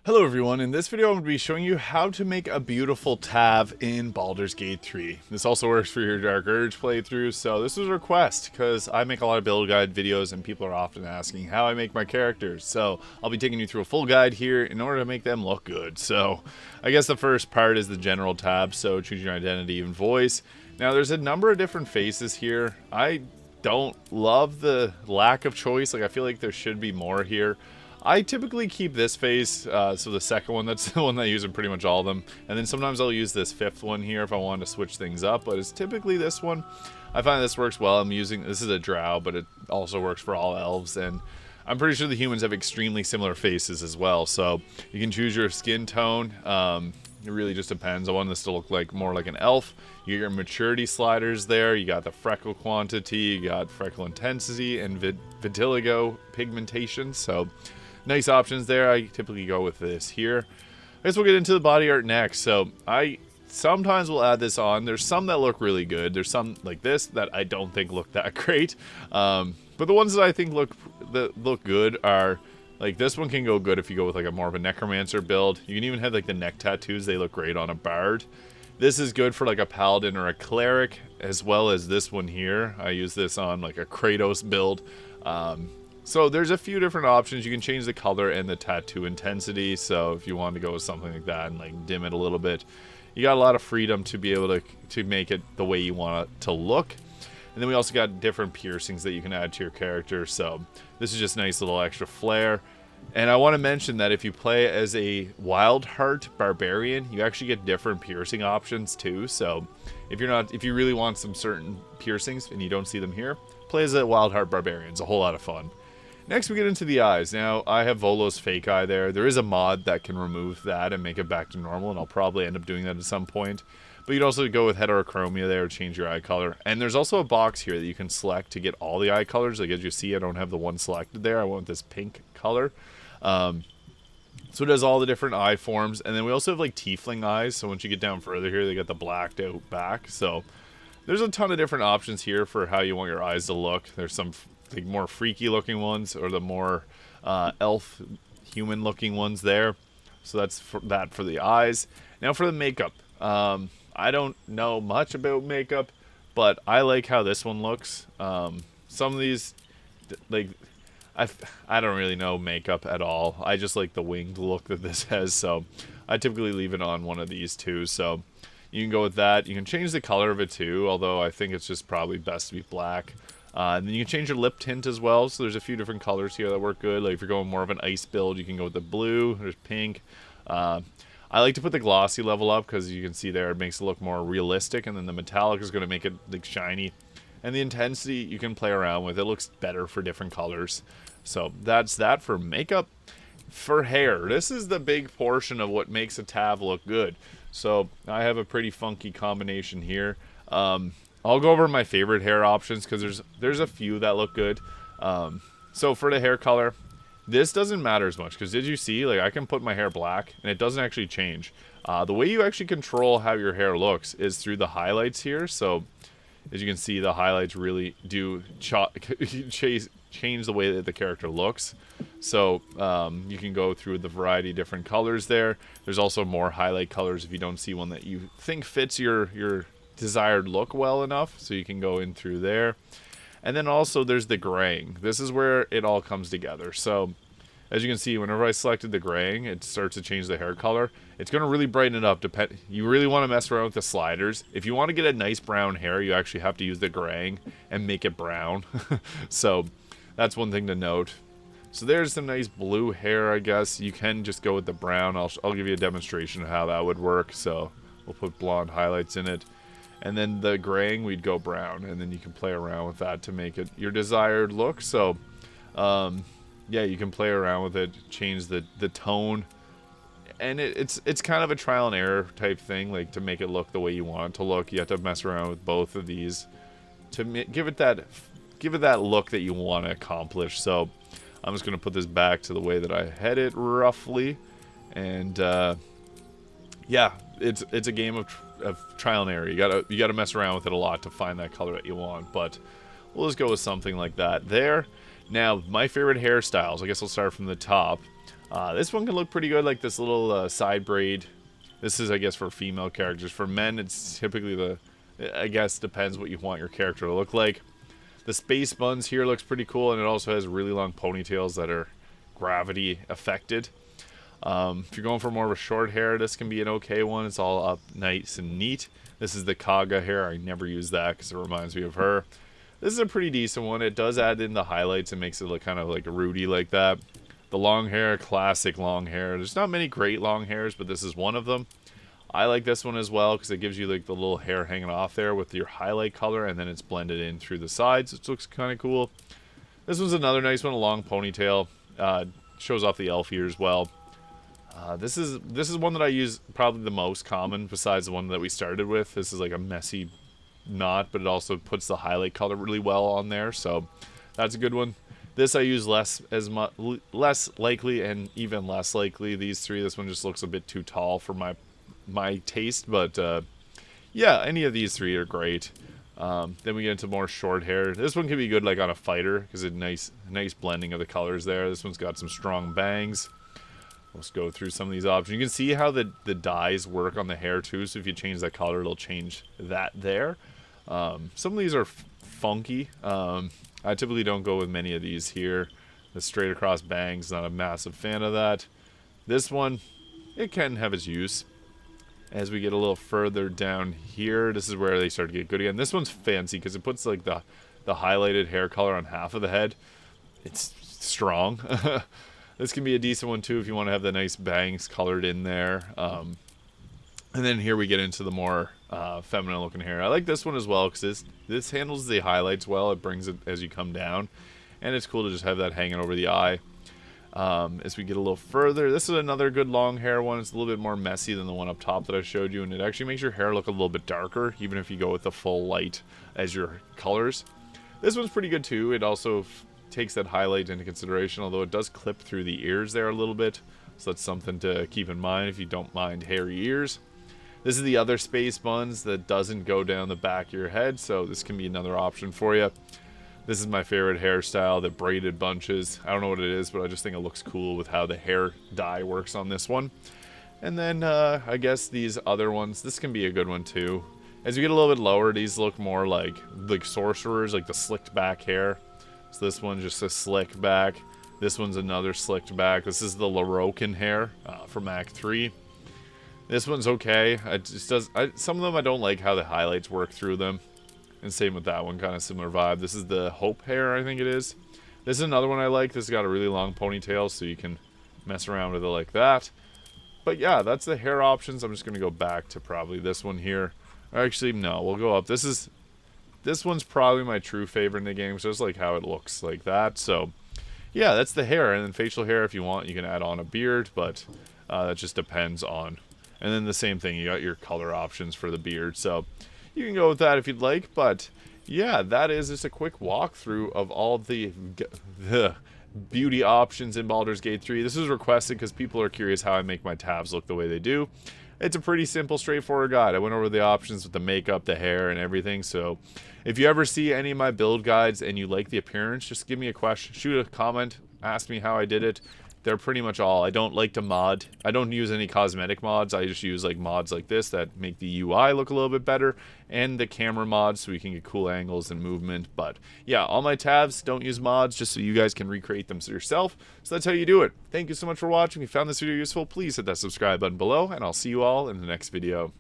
Hello everyone, in this video I'm going to be showing you how to make a beautiful Tav in Baldur's Gate 3. This also works for your Dark Urge playthrough, so this was a request because I make a lot of build guide videos and people are often asking how I make my characters. So I'll be taking you through a full guide here in order to make them look good. So I guess the first part is the general tab, so choose your identity and voice. Now there's a number of different faces here. I don't love the lack of choice, I feel like there should be more here. I typically keep this face, so the second one, that's the one that I use in pretty much all of them. And then sometimes I'll use this fifth one here if I want to switch things up, but it's typically this one. I find this works well. This is a drow, but it also works for all elves, and I'm pretty sure the humans have extremely similar faces as well. So you can choose your skin tone. It really just depends. I want this to look like more like an elf. You get your maturity sliders there. You got the freckle quantity, you got freckle intensity, and vitiligo pigmentation. So nice options there. I typically go with this here. I guess we'll get into the body art next. So I sometimes will add this on. There's some that look really good. There's some like this that I don't think look that great. But the ones that I think look good are like this one can go good if you go with like a more of a necromancer build. You can even have like the neck tattoos. They look great on a bard. This is good for like a paladin or a cleric, as well as this one here. I use this on like a Kratos build. So there's a few different options. You can change the color and the tattoo intensity. So if you want to go with something like that and like dim it a little bit, you got a lot of freedom to be able to make it the way you want it to look. And then we also got different piercings that you can add to your character. So this is just nice little extra flair. And I want to mention that if you play as a Wild Heart Barbarian, you actually get different piercing options too. So if you really want some certain piercings and you don't see them here, play as a Wild Heart Barbarian. It's a whole lot of fun. Next we get into the eyes. Now I have Volo's fake eye there. There is a mod that can remove that and make it back to normal, and I'll probably end up doing that at some point. But you'd also go with heterochromia there to change your eye color. And there's also a box here that you can select to get all the eye colors. Like as you see, I don't have the one selected there. I want this pink color. So it does all the different eye forms. And then we also have like tiefling eyes. So once you get down further here, they got the blacked out back. So there's a ton of different options here for how you want your eyes to look. There's some like more freaky looking ones, or the more elf human looking ones there. So that's for the eyes. Now for the makeup. I don't know much about makeup, but I like how this one looks. Some of these, like, I don't really know makeup at all. I just like the winged look that this has, so I typically leave it on one of these two. So you can go with that. You can change the color of it too, although I think it's just probably best to be black. And then you can change your lip tint as well. So there's a few different colors here that work good. Like if you're going more of an ice build, you can go with the blue. There's pink. I like to put the glossy level up because you can see there it makes it look more realistic, and then the metallic is going to make it like shiny. And the intensity you can play around with. It looks better for different colors. So that's that for makeup. For hair, this is the big portion of what makes a Tav look good. So I have a pretty funky combination here. I'll go over my favorite hair options because there's a few that look good. So for the hair color, this doesn't matter as much because did you see, like I can put my hair black and it doesn't actually change. The way you actually control how your hair looks is through the highlights here. So as you can see, the highlights really do change the way that the character looks. So you can go through the variety of different colors there. There's also more highlight colors if you don't see one that you think fits your desired look well enough. So you can go in through there. And then also there's the graying. This is where it all comes together. So as you can see, whenever I selected the graying, it starts to change the hair color. It's going to really brighten it up. You really want to mess around with the sliders. If you want to get a nice brown hair, you actually have to use the graying and make it brown. So that's one thing to note. So there's some nice blue hair, I guess. You can just go with the brown. I'll give you a demonstration of how that would work. So we'll put blonde highlights in it. And then the graying, we'd go brown. And then you can play around with that to make it your desired look. So, yeah, you can play around with it, change the tone. And it's kind of a trial and error type thing. Like, to make it look the way you want it to look, you have to mess around with both of these to give it that look that you want to accomplish. So I'm just going to put this back to the way that I had it roughly. And, yeah, it's a game of trial and error. You gotta mess around with it a lot to find that color that you want, but we'll just go with something like that there. Now, my favorite hairstyles, I guess I'll start from the top. This one can look pretty good, like this little side braid. This is, I guess, for female characters. For men, it's typically I guess, depends what you want your character to look like. The space buns here looks pretty cool, and it also has really long ponytails that are gravity affected. If you're going for more of a short hair, this can be an okay one. It's all up nice and neat. This is the Kaga hair. I never use that because it reminds me of her. This is a pretty decent one. It does add in the highlights and makes it look kind of like a Rudy like that. The long hair, classic long hair. There's not many great long hairs, but this is one of them. I like this one as well because it gives you like the little hair hanging off there with your highlight color, and then it's blended in through the sides. It looks kind of cool. This one's another nice one, a long ponytail. Shows off the elf ear as well. This is one that I use probably the most common besides the one that we started with. This is like a messy knot, but it also puts the highlight color really well on there, so that's a good one. This I use less likely, and even less likely. These three, this one just looks a bit too tall for my taste, but yeah, any of these three are great. Then we get into more short hair. This one can be good like on a fighter because it's nice blending of the colors there. This one's got some strong bangs. Let's go through some of these options. You can see how the dyes work on the hair too, so if you change that color, it'll change that there. Some of these are funky. I typically don't go with many of these here. The straight across bangs, not a massive fan of that. This one, it can have its use. As we get a little further down here, this is where they start to get good again. This one's fancy because it puts like the highlighted hair color on half of the head. It's strong. This can be a decent one too if you want to have the nice bangs colored in there. And then here we get into the more feminine looking hair. I like this one as well because this handles the highlights well. It brings it as you come down, and it's cool to just have that hanging over the eye. As we get a little further, this is another good long hair one. It's a little bit more messy than the one up top that I showed you, and it actually makes your hair look a little bit darker even if you go with the full light as your colors. This one's pretty good too. It also takes that highlight into consideration, although it does clip through the ears there a little bit, so that's something to keep in mind if you don't mind hairy ears. This is the other space buns that doesn't go down the back of your head, so this can be another option for you. This is my favorite hairstyle, the braided bunches. I don't know what it is, but I just think it looks cool with how the hair dye works on this one. And then I guess these other ones, this can be a good one too. As you get a little bit lower, these look more like sorcerers, like the slicked back hair. So this one's just a slick back. This one's another slicked back. This is the Larocan hair from Act 3. This one's okay. Some of them I don't like how the highlights work through them. And same with that one, kind of similar vibe. This is the Hope hair, I think it is. This is another one I like. This has got a really long ponytail, so you can mess around with it like that. But yeah, that's the hair options. I'm just going to go back to probably this one here. Actually, no, we'll go up. This one's probably my true favorite in the game, so just like how it looks like that. So yeah, that's the hair. And then facial hair, if you want, you can add on a beard, but that just depends on. And then the same thing, you got your color options for the beard. So you can go with that if you'd like, but yeah, that is just a quick walkthrough of all the beauty options in Baldur's Gate 3. This was requested because people are curious how I make my tabs look the way they do. It's a pretty simple, straightforward guide. I went over the options with the makeup, the hair, and everything. So if you ever see any of my build guides and you like the appearance, just give me a question, shoot a comment, ask me how I did it. They're pretty much all. I don't like to mod. I don't use any cosmetic mods. I just use like mods like this that make the UI look a little bit better, and the camera mods so we can get cool angles and movement. But yeah, all my tabs don't use mods, just so you guys can recreate them yourself. So that's how you do it. Thank you so much for watching. If you found this video useful, please hit that subscribe button below, and I'll see you all in the next video.